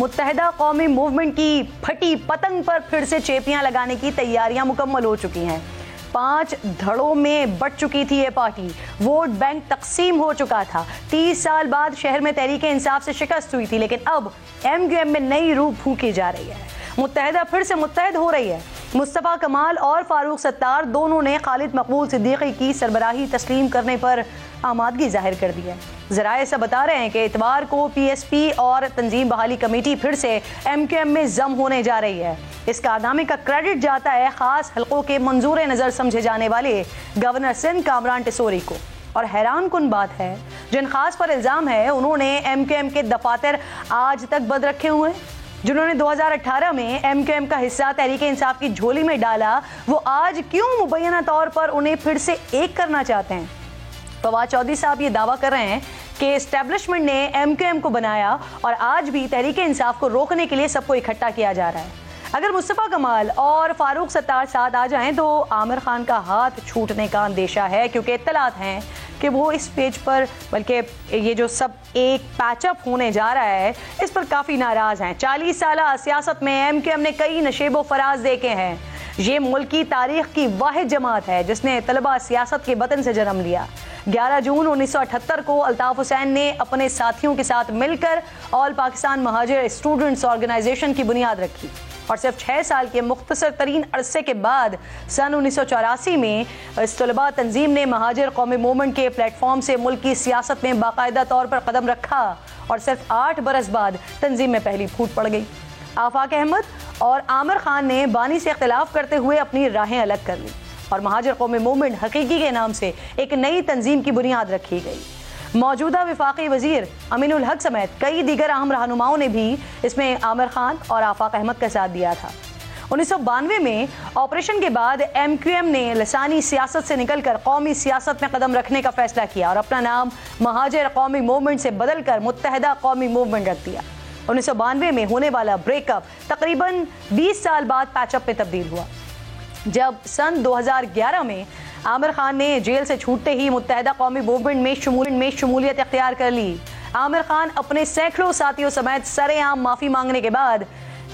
متحدہ قومی موومنٹ کی پھٹی پتنگ پر پھر سے چیپیاں لگانے کی تیاریاں مکمل ہو چکی ہیں۔ 5 دھڑوں میں بٹ چکی تھی یہ پارٹی، ووٹ بینک تقسیم ہو چکا تھا۔ 30 سال بعد شہر میں تحریک انصاف سے شکست ہوئی تھی، لیکن اب ایم کیو ایم میں نئی روح پھونکی جا رہی ہے۔ متحدہ پھر سے متحد ہو رہی ہے۔ مصطفیٰ کمال اور فاروق ستار دونوں نے خالد مقبول صدیقی کی سربراہی تسلیم کرنے پر آمادگی ظاہر کر دی ہے۔ ذرائع سے بتا رہے ہیں کہ اتوار کو پی ایس پی اور تنظیم بحالی کمیٹی پھر سے ایم کیو ایم میں ضم ہونے جا رہی ہے۔ اس کارنامے کا کریڈٹ جاتا ہے خاص حلقوں کے منظور نظر سمجھے جانے والے گورنر سندھ کامران ٹیسوری کو۔ اور حیران کن بات ہے، جن خاص پر الزام ہے انہوں نے ایم کیو ایم کے دفاتر آج تک بند رکھے ہوئے ہیں۔ جنہوں نے 2018 میں ایم کیو ایم کا حصہ تحریک انصاف کی جھولی میں ڈالا، وہ آج کیوں مبینہ طور پر انہیں پھر سے ایک کرنا چاہتے ہیں؟ فواد چودھری صاحب یہ دعویٰ کر رہے ہیں کہ اسٹیبلشمنٹ نے ایم کیو ایم کو بنایا اور آج بھی تحریک انصاف کو روکنے کے لیے سب کو اکٹھا کیا جا رہا ہے۔ اگر مصطفیٰ کمال اور فاروق ستار ساتھ آ جائیں تو عامر خان کا ہاتھ چھوٹنے کا اندیشہ ہے، کیونکہ اطلاعات ہیں کہ وہ اس پیج پر، بلکہ یہ جو سب ایک پیچ اپ ہونے جا رہا ہے، اس پر کافی ناراض ہیں۔ 40 سالہ سیاست میں ایم کیو ایم نے کئی نشیب و فراز دیکھے ہیں۔ یہ ملکی تاریخ کی واحد جماعت ہے جس نے طلبہ سیاست کے بطن سے جنم لیا۔ 11 جون 1978 کو الطاف حسین نے اپنے ساتھیوں کے ساتھ مل کر آل پاکستان مہاجر اسٹوڈنٹس آرگنائزیشن کی بنیاد رکھی، اور صرف 6 سال کے مختصر ترین عرصے کے بعد سن 1984 میں اس طلباء تنظیم نے مہاجر قومی موومنٹ کے پلیٹ فارم سے ملک کی سیاست میں باقاعدہ طور پر قدم رکھا، اور صرف 8 برس بعد تنظیم میں پہلی پھوٹ پڑ گئی۔ آفاق احمد اور عامر خان نے بانی سے اختلاف کرتے ہوئے اپنی راہیں الگ کر لی، اور مہاجر قومی موومنٹ حقیقی کے نام سے ایک نئی تنظیم کی بنیاد رکھی گئی۔ موجودہ وفاقی وزیر امین الحق سمیت کئی دیگر اہم رہنماؤں نے بھی اس میں عامر خان اور آفاق احمد کا ساتھ دیا تھا۔ 1992 میں آپریشن کے بعد ایم کیو ایم نے لسانی سیاست سے نکل کر قومی سیاست میں قدم رکھنے کا فیصلہ کیا اور اپنا نام مہاجر قومی موومنٹ سے بدل کر متحدہ قومی موومنٹ رکھ دیا۔ 1992 میں ہونے والا بریک اپ تقریباً 20 سال بعد پیچ اپ میں تبدیل ہوا، جب سن 2011 میں عامر خان نے جیل سے چھوٹتے ہی متحدہ قومی موومنٹ میں شمولیت اختیار کر لی۔ عامر خان اپنے سینکڑوں ساتھیوں سمیت سر عام معافی مانگنے کے بعد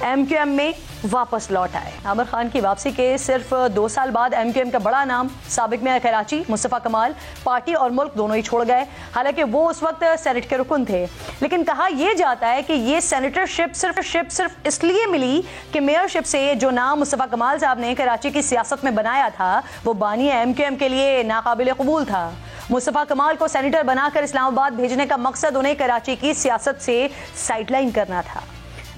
ایم کیو ایم میں واپس لوٹ آئے۔ عامر خان کی واپسی کے صرف 2 سال بعد ایم کیو ایم کا بڑا نام سابق میئر کراچی مصطفیٰ کمال پارٹی اور ملک دونوں ہی چھوڑ گئے، حالانکہ وہ اس وقت سینٹ کے رکن تھے۔ لیکن کہا یہ جاتا ہے کہ یہ سینیٹرشپ صرف اس لیے ملی کہ میئرشپ سے جو نام مصطفیٰ کمال صاحب نے کراچی کی سیاست میں بنایا تھا وہ بانی ایم کیو ایم کے لیے ناقابل قبول تھا۔ مصطفیٰ کمال کو سینیٹر بنا کر اسلام آباد بھیجنے کا مقصد انہیں کراچی کی سیاست سے سائیڈ لائن کرنا تھا۔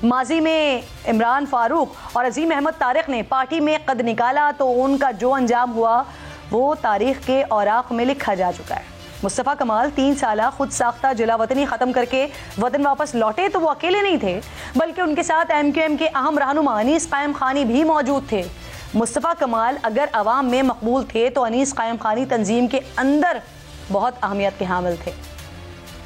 ماضی میں عمران فاروق اور عظیم احمد طارق نے پارٹی میں قد نکالا تو ان کا جو انجام ہوا وہ تاریخ کے اوراق میں لکھا جا چکا ہے۔ مصطفیٰ کمال 3 سالہ خود ساختہ جلا وطنی ختم کر کے وطن واپس لوٹے تو وہ اکیلے نہیں تھے، بلکہ ان کے ساتھ ایم کیو ایم کے اہم رہنما انیس قائم خانی بھی موجود تھے۔ مصطفیٰ کمال اگر عوام میں مقبول تھے تو انیس قائم خانی تنظیم کے اندر بہت اہمیت کے حامل تھے۔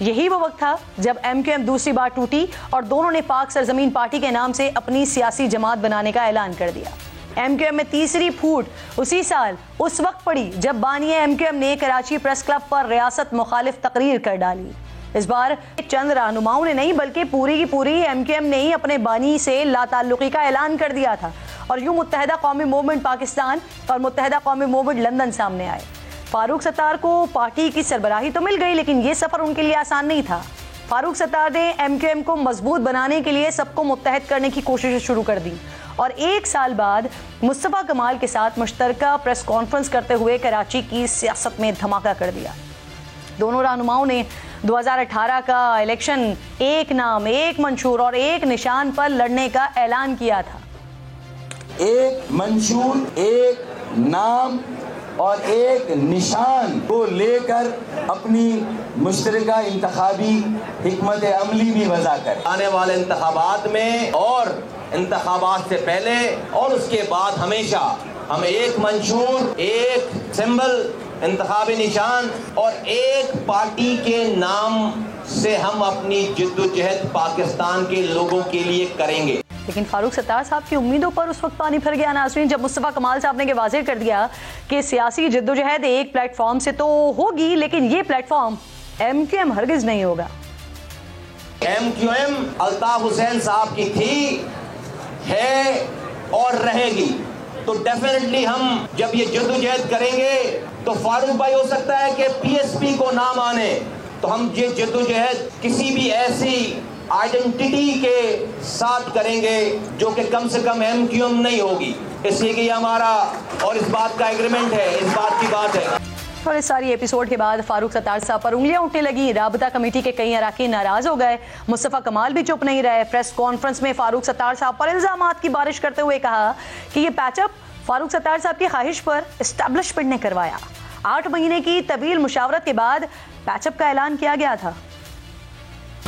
یہی وہ وقت تھا جب ایم کیو ایم دوسری بار ٹوٹی اور دونوں نے پاک سرزمین پارٹی کے نام سے اپنی سیاسی جماعت بنانے کا اعلان کر دیا۔ ایم کیو ایم میں تیسری پھوٹ اسی سال اس وقت پڑی جب بانی ایم کیو ایم نے کراچی پریس کلب پر ریاست مخالف تقریر کر ڈالی۔ اس بار چند رہنماؤں نے نہیں بلکہ پوری کی پوری ایم کیو ایم نے ہی اپنے بانی سے لا تعلقی کا اعلان کر دیا تھا، اور یوں متحدہ قومی موومنٹ پاکستان اور متحدہ قومی موومنٹ لندن سامنے آئے۔ فاروق ستار کو پارٹی کی سربراہی تو مل گئی، لیکن یہ سفر ان کے لیے آسان نہیں تھا۔ فاروق ستار نے ایم کیو ایم کو مضبوط بنانے کے لیے سب کو متحد کرنے کی کوشش شروع کر دی، اور 1 سال بعد مصطفیٰ کمال کے ساتھ مشترکہ پریس کانفرنس کرتے ہوئے کراچی کی سیاست میں دھماکہ کر دیا۔ دونوں رہنماؤں نے 2018 کا الیکشن ایک نام، ایک منشور اور ایک نشان پر لڑنے کا اعلان کیا تھا۔ ایک منشور، ایک نام اور ایک نشان کو لے کر اپنی مشترکہ انتخابی حکمت عملی بھی وضع کریں۔ آنے والے انتخابات میں اور انتخابات سے پہلے اور اس کے بعد ہمیشہ ہم ایک منشور، ایک سمبل، انتخابی نشان اور ایک پارٹی کے نام سے ہم اپنی جد و جہد پاکستان کے لوگوں کے لیے کریں گے۔ لیکن فاروق ستار صاحب کی امیدوں پر اس وقت پانی پھر گیا ناظرین، جب مصطفیٰ کمال صاحب نے واضح کر دیا کہ سیاسی جدوجہد ایک پلیٹ فارم سے تو ہوگی، لیکن یہ پلیٹ فارم ایم کیو ایم ہرگز نہیں ہوگا۔ MQM الطاف حسین صاحب کی تھی، ہے اور رہے گی. تو ڈیفینیٹلی ہم جب یہ جدوجہد کریں گے تو فاروق بھائی ہو سکتا ہے کہ PSP کو نہ مانے، تو ہم یہ جدوجہد کسی بھی ایسی آئیڈینٹی کے ساتھ کریں گے جو کہ کم سے کم MQM نہیں ہوگی. اس لیے کہ یہ ہمارا اور اس بات کا ایگریمنٹ ہے، اس بات کی بات ہے. اور اس ساری ایپیسوڈ کے بعد فاروق ستار صاحب پر انگلیاں اٹھنے لگی. رابطہ کمیٹی کے کئی اراکین ناراض ہو گئے. مصطفیٰ کمال بھی چپ نہیں رہے. پریس کانفرنس میں فاروق ستار صاحب پر الزامات کی بارش کرتے ہوئے کہا کہ یہ پیچ اپ فاروق ستار صاحب کی خواہش پر اسٹیبلشمنٹ نے کروایا. 8 مہینے کی طویل مشاورت کے بعد پیچ اپ کا اعلان کیا گیا تھا.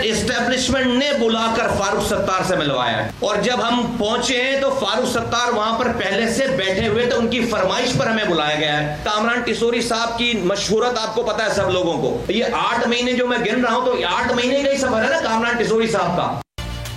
اسٹیبلشمنٹ نے بلا کر فاروق ستار سے ملوایا ہے، اور جب ہم پہنچے ہیں تو فاروق ستار وہاں پر پہلے سے بیٹھے ہوئے تھے. ان کی فرمائش پر ہمیں بلایا گیا ہے. کامران ٹیسوری صاحب کی مشہورت آپ کو پتا ہے سب لوگوں کو. یہ 8 مہینے جو میں گن رہا ہوں تو 8 مہینے کا ہی سفر ہے نا کامران ٹیسوری صاحب کا.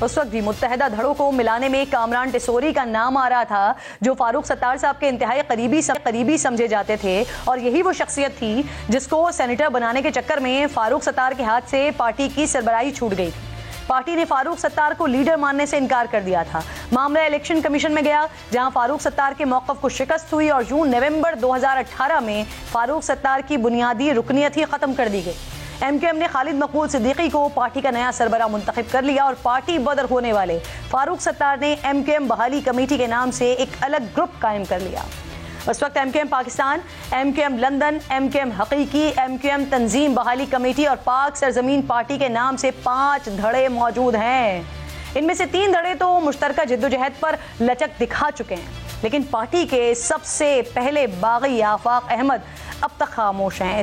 اس وقت بھی متحدہ دھڑوں کو ملانے میں کامران ٹیسوری کا نام آ رہا تھا، جو فاروق ستار صاحب کے انتہائی قریبی سمجھے جاتے تھے. اور یہی وہ شخصیت تھی جس کو سینیٹر بنانے کے چکر میں فاروق ستار کے ہاتھ سے پارٹی کی سربراہی چھوٹ گئی تھی. پارٹی نے فاروق ستار کو لیڈر ماننے سے انکار کر دیا تھا. معاملہ الیکشن کمیشن میں گیا، جہاں فاروق ستار کے موقف کو شکست ہوئی اور نومبر 2018 میں فاروق ستار کی بنیادی رکنیت ہی ختم کر دی گئی. MQM نے خالد مقبول صدیقی کو پارٹی کا نیا سربراہ منتخب کر لیا اور پارٹی بدر ہونے والے فاروق ستار نے MQM بحالی کمیٹی کے نام سے ایک الگ گروپ قائم کر لیا. اس وقت MQM Pakistan, MQM London, MQM حقیقی، MQM تنظیم بحالی کمیٹی اور پاک سرزمین پارٹی کے نام سے 5 دھڑے موجود ہیں. ان میں سے 3 دھڑے تو مشترکہ جدوجہد پر لچک دکھا چکے ہیں، لیکن پارٹی کے سب سے پہلے باغی آفاق احمد اب تک خاموش ہیں.